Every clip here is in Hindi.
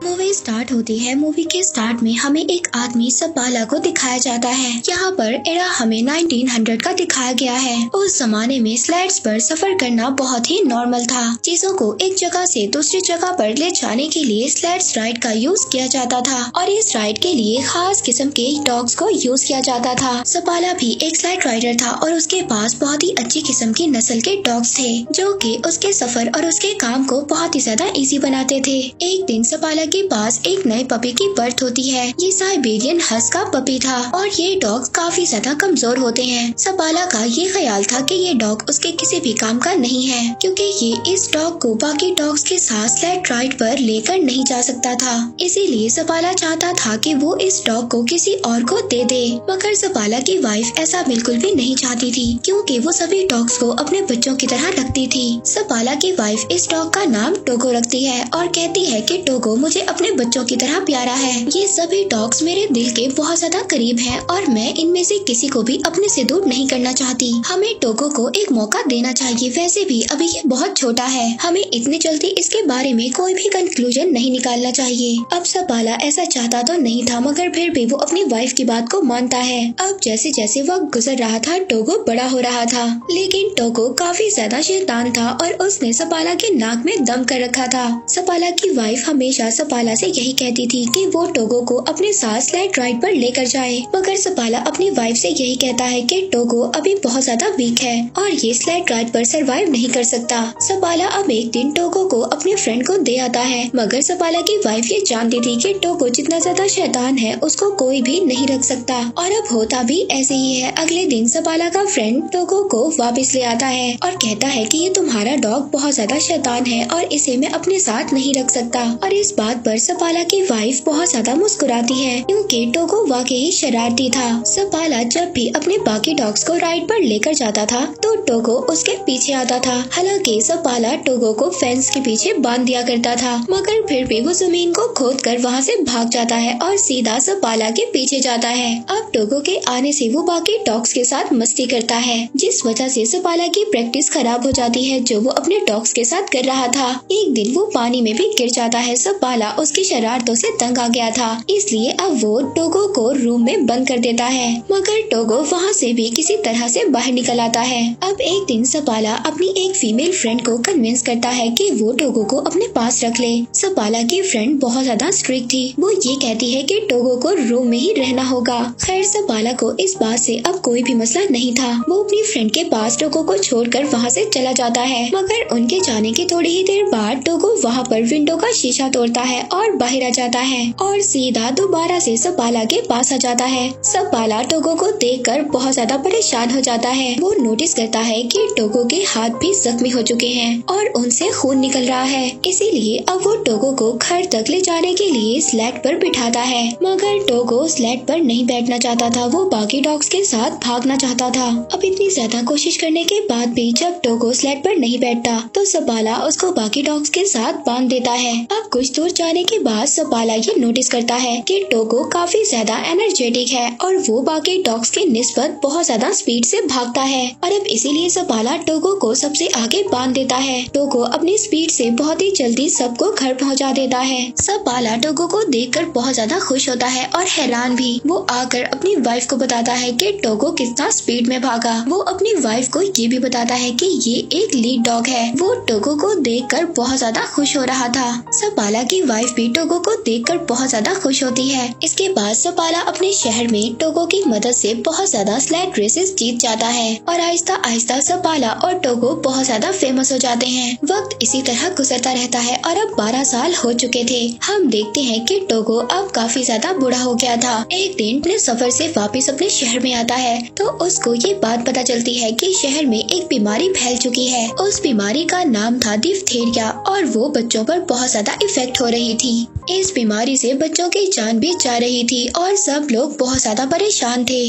मूवी स्टार्ट होती है। मूवी के स्टार्ट में हमें एक आदमी सपाला को दिखाया जाता है। यहाँ पर एरा हमें 1900 का दिखाया गया है। उस जमाने में स्लेड्स पर सफर करना बहुत ही नॉर्मल था। चीजों को एक जगह से दूसरी जगह पर ले जाने के लिए स्लेड्स राइड का यूज किया जाता था और इस राइड के लिए खास किस्म के डॉग्स को यूज किया जाता था। सपाला भी एक स्लेड राइडर था और उसके पास बहुत ही अच्छी किस्म की नस्ल के डॉग्स थे जो कि उसके सफर और उसके काम को बहुत ही ज्यादा इजी बनाते थे। एक दिन सपाला के पास एक नए पपी की बर्थ होती है। ये साइबेरियन हस्क का पपी था और ये डॉग काफी ज्यादा कमजोर होते हैं। सपाला का ये ख्याल था कि ये डॉग उसके किसी भी काम का नहीं है क्योंकि ये इस डॉग को बाकी डॉग्स के साथ स्लेड राइड पर लेकर नहीं जा सकता था। इसीलिए सपाला चाहता था कि वो इस डॉग को किसी और को दे दे, मगर सपाला की वाइफ ऐसा बिल्कुल भी नहीं चाहती थी क्योंकि वो सभी डॉग्स को अपने बच्चों की तरह रखती थी। सपाला की वाइफ इस डॉग का नाम टोगो रखती है और कहती है कि टोगो मुझे अपने बच्चों की तरह प्यारा है। ये सभी डॉग्स मेरे दिल के बहुत ज्यादा करीब हैं और मैं इनमें से किसी को भी अपने से दूर नहीं करना चाहती। हमें टोगो को एक मौका देना चाहिए। वैसे भी अभी ये बहुत छोटा है, हमें इतनी जल्दी इसके बारे में कोई भी कंक्लूजन नहीं निकालना चाहिए। अब सपाला ऐसा चाहता तो नहीं था मगर फिर भी वो अपनी वाइफ की बात को मानता है। अब जैसे जैसे वक्त गुजर रहा था टोगो बड़ा हो रहा था, लेकिन टोगो काफी ज्यादा शैतान था और उसने सपाला के नाक में दम कर रखा था। सपाला की वाइफ हमेशा सपाला से यही कहती थी कि वो टोगो को अपने साथ स्लेड राइड पर लेकर जाए, मगर सपाला अपनी वाइफ से यही कहता है कि टोगो अभी बहुत ज्यादा वीक है और ये स्लेड राइड पर सरवाइव नहीं कर सकता। सपाला अब एक दिन टोगो को अपने फ्रेंड को दे आता है, मगर सपाला की वाइफ ये जानती थी कि टोगो जितना ज्यादा शैतान है उसको कोई भी नहीं रख सकता और अब होता भी ऐसे ही है। अगले दिन सपाला का फ्रेंड टोगो को वापस ले आता है और कहता है कि ये तुम्हारा डॉग बहुत ज्यादा शैतान है और इसे मैं अपने साथ नहीं रख सकता। और इस बात पर सपाला की वाइफ बहुत ज्यादा मुस्कुराती है क्योंकि टोगो वाकई शरारती था। सपाला जब भी अपने बाकी डॉग्स को राइड पर लेकर जाता था तो टोगो उसके पीछे आता था। हालांकि सपाला टोगो को फेंस के पीछे बांध दिया करता था, मगर फिर भी वो जमीन को खोद कर वहाँ से भाग जाता है और सीधा सपाला के पीछे जाता है। अब टोगो के आने से वो बाकी डॉग्स के साथ मस्ती करता है, जिस वजह से सपाला की प्रैक्टिस खराब हो जाती है जो वो अपने डॉग्स के साथ कर रहा था। एक दिन वो पानी में भी गिर जाता है। सपाला उसकी शरारतों से तंग आ गया था, इसलिए अब वो टोगो को रूम में बंद कर देता है, मगर टोगो वहाँ से भी किसी तरह से बाहर निकल आता है। अब एक दिन सपाला अपनी एक फीमेल फ्रेंड को कन्विंस करता है कि वो टोगो को अपने पास रख ले। सपाला की फ्रेंड बहुत ज्यादा स्ट्रिक्ट थी, वो ये कहती है कि टोगो को रूम में ही रहना होगा। खैर सपाला को इस बात से अब कोई भी मसला नहीं था। वो अपनी फ्रेंड के पास टोगो को छोड़कर वहाँ से चला जाता है, मगर उनके जाने के थोड़ी ही देर बाद टोगो वहाँ पर विंडो का शीशा तोड़ता है और बाहर आ जाता है और सीधा दोबारा से सपाला के पास आ जाता है। सपाला टोगो को देखकर बहुत ज्यादा परेशान हो जाता है। वो नोटिस करता है कि टोगो के हाथ भी जख्मी हो चुके हैं और उनसे खून निकल रहा है, इसीलिए अब वो टोगो को घर तक ले जाने के लिए स्लेड पर बिठाता है, मगर टोगो स्लेड पर नहीं बैठना चाहता था। वो बाकी डॉग्स के साथ भागना चाहता था। अब इतनी ज्यादा कोशिश करने के बाद भी जब टोगो स्लेड पर नहीं बैठता तो सपाला उसको बाकी डॉग्स के साथ बांध देता है। अब कुछ दूर जाने के बाद सपाला ये नोटिस करता है कि टोगो काफी ज्यादा एनर्जेटिक है और वो बाकी डॉग्स के निस्बत बहुत ज्यादा स्पीड से भागता है और अब इसीलिए सपाला टोगो को सबसे आगे बांध देता है। टोगो अपनी स्पीड से बहुत ही जल्दी सबको घर पहुंचा देता है। सपाला टोगो को देखकर बहुत ज्यादा खुश होता है और हैरान भी। वो आकर अपनी वाइफ को बताता है कि टोगो कितना स्पीड में भागा। वो अपनी वाइफ को ये भी बताता है कि ये एक लीड डॉग है। वो टोगो को देखकर बहुत ज्यादा खुश हो रहा था। सपाला की वाइफ भी टोगो को देखकर बहुत ज्यादा खुश होती है। इसके बाद सपाला अपने शहर में टोगो की मदद से बहुत ज्यादा स्लेड रेसेस जीत जाता है और आहिस्ता आहिस्ता सपाला और टोगो बहुत ज्यादा फेमस हो जाते हैं। वक्त इसी तरह गुजरता रहता है और अब 12 साल हो चुके थे। हम देखते हैं कि टोगो अब काफी ज्यादा बूढ़ा हो गया था। एक दिन अपने सफर से वापस अपने शहर में आता है तो उसको ये बात पता चलती है कि शहर में एक बीमारी फैल चुकी है। उस बीमारी का नाम था डिप्थीरिया और वो बच्चों पर बहुत ज्यादा इफेक्ट हो रही थी। इस बीमारी से बच्चों की जान भी जा रही थी और सब लोग बहुत ज्यादा परेशान थे।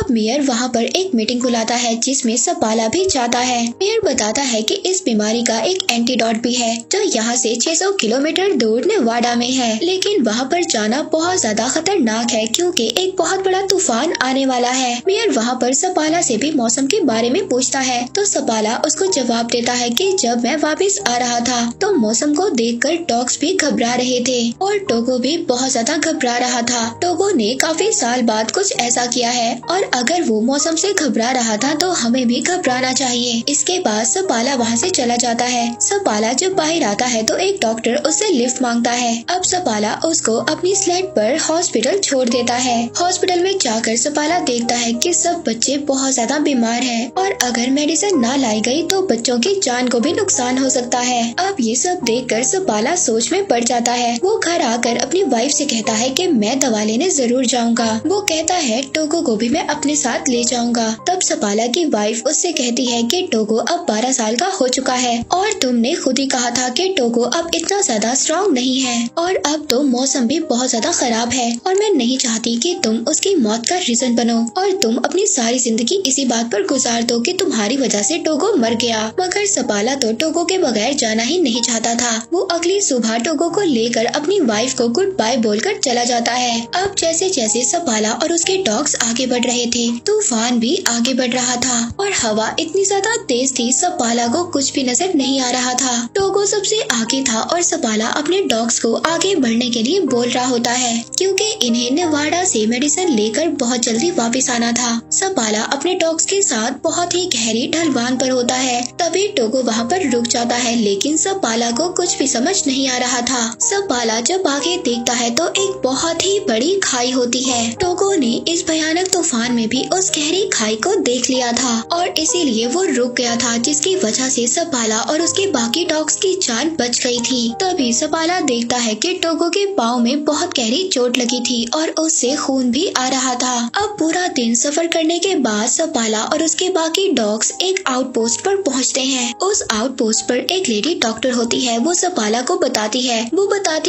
अब मेयर वहाँ पर एक मीटिंग बुलाता है जिसमें सपाला भी जाता है। मेयर बताता है कि इस बीमारी का एक एंटीडोट भी है जो यहाँ से 600 किलोमीटर दूर नेवाडा में है, लेकिन वहाँ पर जाना बहुत ज्यादा खतरनाक है क्योंकि एक बहुत बड़ा तूफान आने वाला है। मेयर वहाँ पर सपाला से भी मौसम के बारे में पूछता है तो सपाला उसको जवाब देता है कि जब मैं वापस आ रहा था तो मौसम को देखकर डॉग्स भी घबरा रहे थे और टोगो भी बहुत ज्यादा घबरा रहा था। टोगो ने काफी साल बाद कुछ ऐसा किया है और अगर वो मौसम से घबरा रहा था तो हमें भी घबराना चाहिए। इसके बाद सपाला वहाँ से चला जाता है। सपाला जब बाहर आता है तो एक डॉक्टर उससे लिफ्ट मांगता है। अब सपाला उसको अपनी स्लेड पर हॉस्पिटल छोड़ देता है। हॉस्पिटल में जाकर सपाला देखता है कि सब बच्चे बहुत ज्यादा बीमार हैं और अगर मेडिसिन ना लाई गई तो बच्चों की जान को भी नुकसान हो सकता है। अब ये सब देखकर सपाला सोच में पड़ जाता है। वो घर आकर अपनी वाइफ से कहता है कि मैं दवा लेने जरूर जाऊंगा। वो कहता है टोगो को भी मैं अपने साथ ले जाऊंगा। तब सपाला की वाइफ उससे कहती है कि टोगो अब 12 साल का हो चुका है और तुमने खुद ही कहा था कि टोगो अब इतना ज्यादा स्ट्रॉन्ग नहीं है और अब तो मौसम भी बहुत ज्यादा खराब है और मैं नहीं चाहती कि तुम उसकी मौत का रीजन बनो और तुम अपनी सारी जिंदगी इसी बात पर गुजार दो कि तुम्हारी वजह से टोगो मर गया। मगर सपाला तो टोगो के बगैर जाना ही नहीं चाहता था। वो अगली सुबह टोगो को लेकर अपनी वाइफ को गुड बाय बोलकर चला जाता है। अब जैसे जैसे सपाला और उसके डॉग्स आगे बढ़ रहे थे तूफान भी आगे बढ़ रहा था और हवा इतनी ज्यादा तेज थी सपाला को कुछ भी नजर नहीं आ रहा था। टोगो सबसे आगे था और सपाला अपने डॉग्स को आगे बढ़ने के लिए बोल रहा होता है क्योंकि इन्हें नेवाडा से मेडिसिन लेकर बहुत जल्दी वापस आना था। सपाला अपने डॉग्स के साथ बहुत ही गहरी ढलवान पर होता है। तभी टोगो वहाँ पर रुक जाता है लेकिन सपाला को कुछ भी समझ नहीं आ रहा था। सपाला जब आगे देखता है तो एक बहुत ही बड़ी खाई होती है। टोगो ने इस भयानक तूफान में भी उस गहरी खाई को देख लिया था और इसीलिए वो रुक गया था जिसकी वजह से सपाला और उसके बाकी डॉग्स की जान बच गई थी। तभी सपाला देखता है कि टोगो के पाँव में बहुत गहरी चोट लगी थी और उससे खून भी आ रहा था। अब पूरा दिन सफर करने के बाद सपाला और उसके बाकी डॉग्स एक आउटपोस्ट पर पहुंचते हैं। उस आउटपोस्ट पर एक लेडी डॉक्टर होती है। वो सपाला को बताती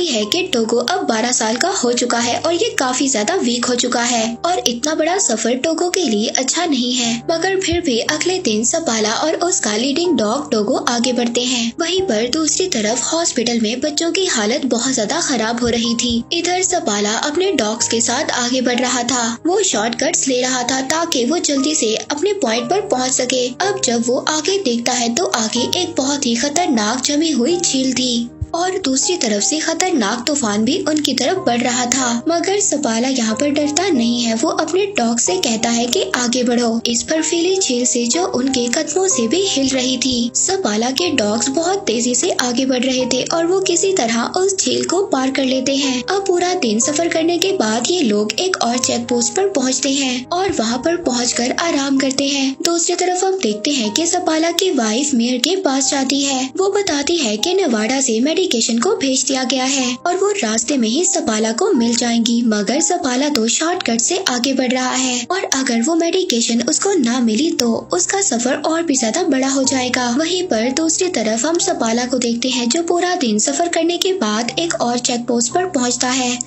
है कि टोगो अब 12 साल का हो चुका है और ये काफी ज्यादा वीक हो चुका है और इतना बड़ा सफर टोगो के लिए अच्छा नहीं है। मगर फिर भी अगले दिन सपाला और उसका लीडिंग डॉग टोगो आगे बढ़ते हैं। वहीं पर दूसरी तरफ हॉस्पिटल में बच्चों की हालत बहुत ज्यादा खराब हो रही थी। इधर सपाला अपने डॉग्स के साथ आगे बढ़ रहा था। वो शॉर्टकट्स ले रहा था ताकि वो जल्दी से अपने पॉइंट पर पहुंच सके। अब जब वो आगे देखता है तो आगे एक बहुत ही खतरनाक जमी हुई झील थी और दूसरी तरफ से खतरनाक तूफान भी उनकी तरफ बढ़ रहा था। मगर सपाला यहाँ पर डरता नहीं है। वो अपने डॉग से कहता है कि आगे बढ़ो इस बर्फीली झील से जो उनके कदमों से भी हिल रही थी। सपाला के डॉग्स बहुत तेजी से आगे बढ़ रहे थे और वो किसी तरह उस झील को पार कर लेते हैं। अब पूरा दिन सफर करने के बाद ये लोग एक और चेक पोस्ट पर पहुँचते हैं और वहाँ पर पहुँचकर आराम करते हैं। दूसरी तरफ हम देखते हैं कि सपाला की वाइफ मेयर के पास जाती है। वो बताती है कि नेवाडा से मेडिकेशन को भेज दिया गया है और वो रास्ते में ही सपाला को मिल जाएंगी। मगर सपाला तो शॉर्टकट से आगे बढ़ रहा है और अगर वो मेडिकेशन उसको ना मिली तो उसका सफर और भी ज्यादा बड़ा हो जाएगा। वहीं पर दूसरी तरफ हम सपाला को देखते हैं जो पूरा दिन सफर करने के बाद एक और चेक पोस्ट पर पहुंचता है।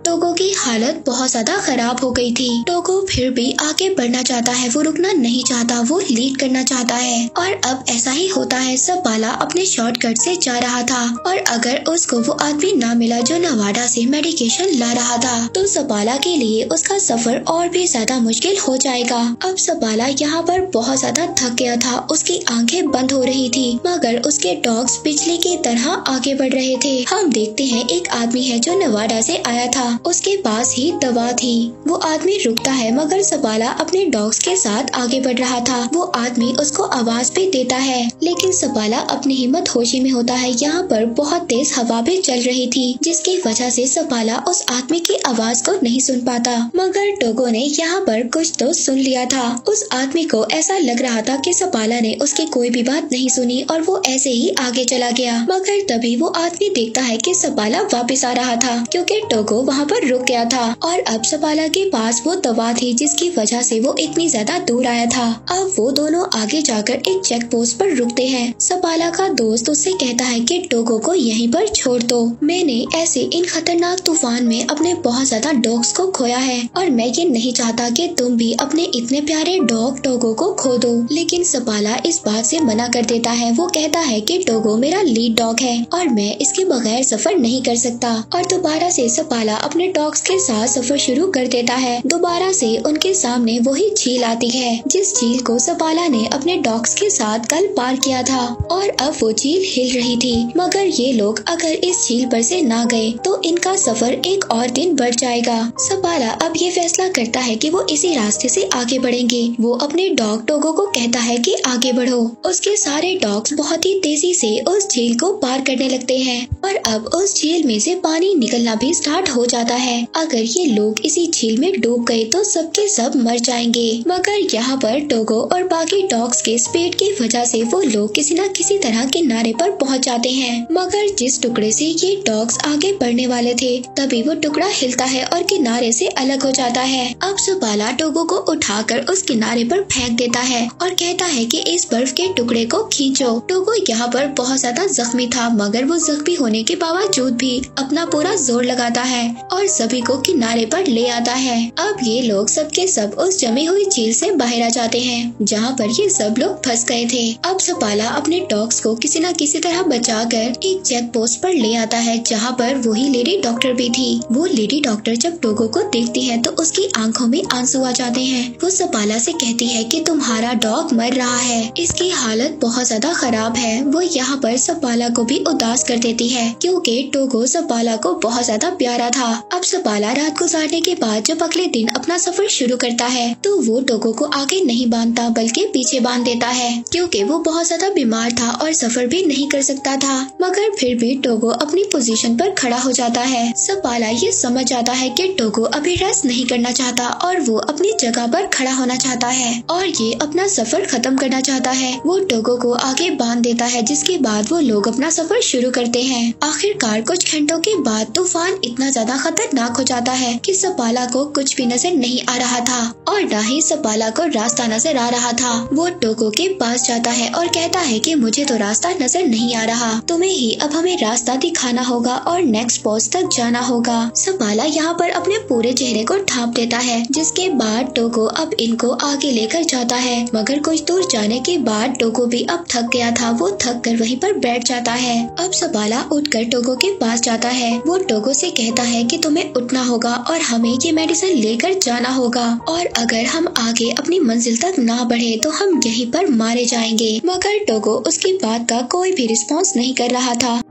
टोगो की हालत बहुत ज्यादा खराब हो गई थी। टोगो फिर भी आगे बढ़ना चाहता है। वो रुकना नहीं चाहता। वो लीड करना चाहता है और अब ऐसा ही होता है। सपाला अपने शॉर्टकट से जा रहा था और अगर उसको वो आदमी ना मिला जो नेवाडा से मेडिकेशन ला रहा था तो सपाला के लिए उसका सफर और भी ज्यादा मुश्किल हो जाएगा। अब सपाला यहाँ पर बहुत ज्यादा थक गया था। उसकी आंखें बंद हो रही थी मगर उसके डॉग्स बिजली की तरह आगे बढ़ रहे थे। हम देखते हैं एक आदमी है जो नेवाडा से आया था। उसके पास ही दवा थी। वो आदमी रुकता है मगर सपाला अपने डॉग्स के साथ आगे बढ़ रहा था। वो आदमी उसको आवाज भी देता है लेकिन सपाला अपनी हिम्मत होशी में होता है। यहाँ पर बहुत तेज हवा भी चल रही थी जिसकी वजह से सपाला उस आदमी की आवाज को नहीं सुन पाता। मगर टोगो ने यहाँ पर कुछ तो सुन लिया था। उस आदमी को ऐसा लग रहा था कि सपाला ने उसकी कोई भी बात नहीं सुनी और वो ऐसे ही आगे चला गया। मगर तभी वो आदमी देखता है कि सपाला वापस आ रहा था क्योंकि टोगो वहाँ पर रुक गया था और अब सपाला के पास वो दवा थी जिसकी वजह से वो इतनी ज्यादा दूर आया था। अब वो दोनों आगे जाकर एक चेक पोस्ट पर रुकते हैं। सपाला का दोस्त उससे कहता है कि टोगो को यहीं पर छोड़ दो। मैंने ऐसे इन खतरनाक तूफान में अपने बहुत ज्यादा डॉग्स को खोया है और मैं ये नहीं चाहता कि तुम भी अपने इतने प्यारे डॉग टोगो को खो दो। लेकिन सपाला इस बात से मना कर देता है। वो कहता है कि टोगो मेरा लीड डॉग है और मैं इसके बगैर सफर नहीं कर सकता। और दोबारा से सपाला अपने डॉग्स के साथ सफर शुरू कर देता है। दोबारा से उनके सामने वही झील आती है जिस झील को सपाला ने अपने डॉग्स के साथ कल पार किया था और अब वो झील हिल रही थी। मगर ये लोग अगर इस झील पर से ना गए तो इनका सफर एक और दिन बढ़ जाएगा। सपाला अब ये फैसला करता है कि वो इसी रास्ते से आगे बढ़ेंगे। वो अपने डॉग टोगो को कहता है कि आगे बढ़ो। उसके सारे डॉग्स बहुत ही तेजी से उस झील को पार करने लगते हैं और अब उस झील में से पानी निकलना भी स्टार्ट हो जाता है। अगर ये लोग इसी झील में डूब गए तो सबके सब मर जाएंगे। मगर यहाँ पर टोगो और बाकी डॉग्स के स्पीड की वजह से वो लोग किसी न किसी तरह किनारे पर पहुँच जाते हैं। मगर जिस टुकड़े से ये डॉग्स आगे बढ़ने वाले थे तभी वो टुकड़ा हिलता है और किनारे से अलग हो जाता है। अब सपाला टोगो को उठाकर उस किनारे पर फेंक देता है और कहता है कि इस बर्फ के टुकड़े को खींचो। टोगो यहाँ पर बहुत ज्यादा जख्मी था मगर वो जख्मी होने के बावजूद भी अपना पूरा जोर लगाता है और सभी को किनारे पर ले आता है। अब ये लोग सबके सब उस जमी हुई झील से बाहर आ जाते हैं जहाँ पर ये सब लोग फंस गए थे। अब सपाला अपने डॉग्स को किसी न किसी तरह बचाकर एक चेक पोस्ट पर ले आता है जहाँ पर वही लेडी डॉक्टर भी थी। वो लेडी डॉक्टर जब टोगो को देखती है तो उसकी आंखों में आंसू आ जाते हैं। वो सपाला से कहती है कि तुम्हारा डॉग मर रहा है, इसकी हालत बहुत ज्यादा खराब है। वो यहाँ पर सपाला को भी उदास कर देती है क्योंकि टोगो सपाला को बहुत ज्यादा प्यारा था। अब सपाला रात गुजारने के बाद जब अगले दिन अपना सफर शुरू करता है तो वो टोगो को आगे नहीं बांधता बल्कि पीछे बांध देता है क्योंकि वो बहुत ज्यादा बीमार था और सफर भी नहीं कर सकता था। मगर फिर भी टोगो अपनी पोजीशन पर खड़ा हो जाता है। सपाला ये समझ जाता है कि टोगो अभी रेस्ट नहीं करना चाहता और वो अपनी जगह पर खड़ा होना चाहता है और ये अपना सफर खत्म करना चाहता है। वो टोगो को आगे बांध देता है जिसके बाद वो लोग अपना सफर शुरू करते हैं। आखिरकार कुछ घंटों के बाद तूफान इतना ज्यादा खतरनाक हो जाता है कि सपाला को कुछ भी नजर नहीं आ रहा था और न ही सपाला को रास्ता नजर आ रहा था। वो टोगो के पास जाता है और कहता है कि मुझे तो रास्ता नजर नहीं आ रहा, तुम्हें ही अब हमें रास्ता दिखाना होगा और नेक्स्ट पोस्ट तक जाना होगा। सपाला यहाँ पर अपने पूरे चेहरे को ढांप देता है जिसके बाद टोगो अब इनको आगे लेकर जाता है। मगर कुछ दूर जाने के बाद टोगो भी अब थक गया था। वो थक कर वहीं पर बैठ जाता है। अब सपाला उठकर टोगो के पास जाता है। वो टोगो से कहता है कि तुम्हें उठना होगा और हमें ये मेडिसिन लेकर जाना होगा और अगर हम आगे अपनी मंजिल तक ना बढ़े तो हम यहीं पर मारे जाएंगे। मगर टोगो उसकी बात का कोई भी रिस्पॉन्स नहीं कर रहा था।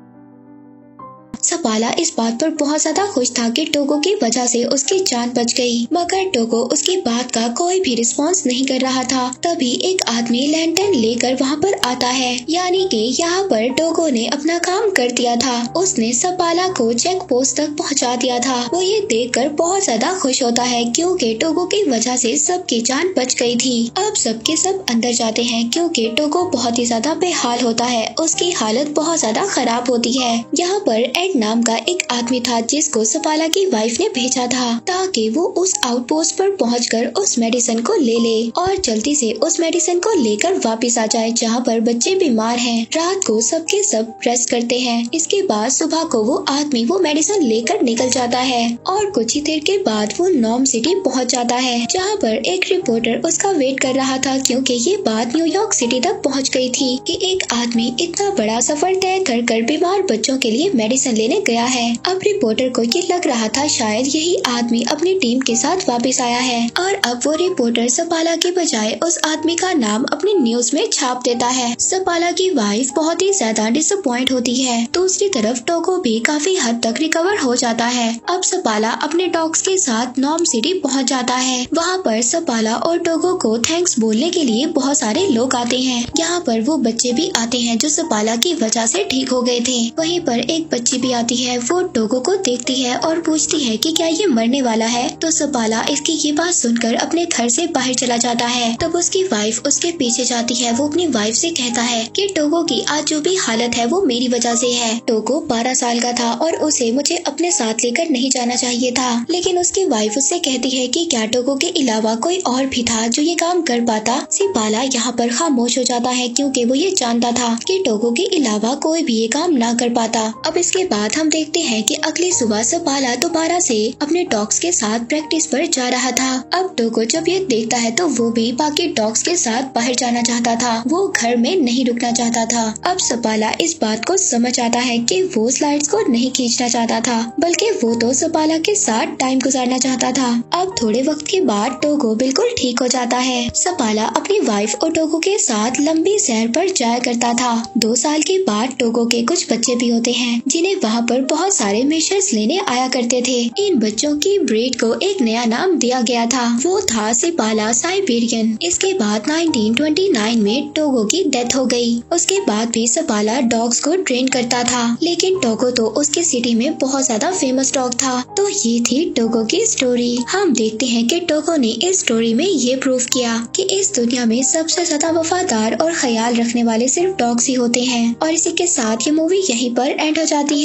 सपाला इस बात पर बहुत ज्यादा खुश था कि टोगो की वजह से उसकी जान बच गई। मगर टोगो उसकी बात का कोई भी रिस्पॉन्स नहीं कर रहा था। तभी एक आदमी लैंटर्न लेकर वहाँ पर आता है, यानी कि यहाँ पर टोगो ने अपना काम कर दिया था। उसने सपाला को चेक पोस्ट तक पहुँचा दिया था। वो ये देखकर बहुत ज्यादा खुश होता है क्योंकि टोगो की वजह से सबकी जान बच गई थी। अब सबके सब अंदर जाते हैं क्योंकि टोगो बहुत ही ज्यादा बेहाल होता है। उसकी हालत बहुत ज्यादा खराब होती है। यहाँ पर एड नाम का एक आदमी था जिसको सपाला की वाइफ ने भेजा था ताकि वो उस आउटपोस्ट पर पहुंचकर उस मेडिसिन को ले ले और जल्दी से उस मेडिसिन को लेकर वापस आ जाए जहाँ पर बच्चे बीमार हैं। रात को सबके सब रेस्ट करते हैं। इसके बाद सुबह को वो आदमी वो मेडिसिन लेकर निकल जाता है और कुछ ही देर के बाद वो नॉर्म सिटी पहुँच जाता है जहाँ पर एक रिपोर्टर उसका वेट कर रहा था क्योंकि ये बात न्यूयॉर्क सिटी तक पहुँच गई थी कि एक आदमी इतना बड़ा सफर तय कर बीमार बच्चों के लिए मेडिसिन लेने गया है। अब रिपोर्टर को ये लग रहा था शायद यही आदमी अपनी टीम के साथ वापस आया है और अब वो रिपोर्टर सपाला के बजाय उस आदमी का नाम अपनी न्यूज में छाप देता है। सपाला की वाइफ बहुत ही ज्यादा डिसअपॉइंट होती है। दूसरी तरफ टोगो भी काफी हद तक रिकवर हो जाता है। अब सपाला अपने डॉग्स के साथ नॉर्म सिटी पहुंच जाता है। वहाँ पर सपाला और टोगो को थैंक्स बोलने के लिए बहुत सारे लोग आते हैं। यहाँ पर वो बच्चे भी आते हैं जो सपाला की वजह से ठीक हो गए थे। वहीं पर एक बच्ची भी आती है वो टोगो को देखती है और पूछती है कि क्या ये मरने वाला है। तो सपाला इसकी ये बात सुनकर अपने घर से बाहर चला जाता है। तब उसकी वाइफ उसके पीछे जाती है। वो अपनी वाइफ से कहता है कि टोगो की आज जो भी हालत है वो मेरी वजह से है। टोगो 12 साल का था और उसे मुझे अपने साथ लेकर नहीं जाना चाहिए था। लेकिन उसकी वाइफ उससे कहती है कि क्या टोगो के अलावा कोई और भी था जो ये काम कर पाता। सपाला यहाँ पर खामोश हो जाता है क्योंकि वो ये जानता था कि टोगो के अलावा कोई भी ये काम ना कर पाता। अब इसके बाद हम देखते हैं कि अगली सुबह सपाला दोबारा से अपने डॉग्स के साथ प्रैक्टिस पर जा रहा था। अब टोगो जब ये देखता है तो वो भी बाकी डॉग्स के साथ बाहर जाना चाहता था। वो घर में नहीं रुकना चाहता था। अब सपाला इस बात को समझ आता है कि वो स्लाइड्स को नहीं खींचना चाहता था बल्कि वो तो सपाला के साथ टाइम गुजारना चाहता था। अब थोड़े वक्त के बाद टोगो बिल्कुल ठीक हो जाता है। सपाला अपनी वाइफ और टोगो के साथ लंबी सैर पर जाया करता था। 2 साल के बाद टोगो के कुछ बच्चे भी होते हैं जिन्हें वहाँ पर बहुत सारे मिशंस लेने आया करते थे। इन बच्चों की ब्रीड को एक नया नाम दिया गया था। वो था सपाला साइबेरियन। इसके बाद 1929 में टोगो की डेथ हो गई। उसके बाद भी सपाला डॉग्स को ट्रेन करता था लेकिन टोगो तो उसकी सिटी में बहुत ज्यादा फेमस डॉग था। तो ये थी टोगो की स्टोरी। हम देखते हैं कि टोगो ने इस स्टोरी में ये प्रूव किया कि इस दुनिया में सबसे ज्यादा वफादार और ख्याल रखने वाले सिर्फ डॉग्स ही होते हैं। और इसी के साथ ये मूवी यहीं पर एंड हो जाती है।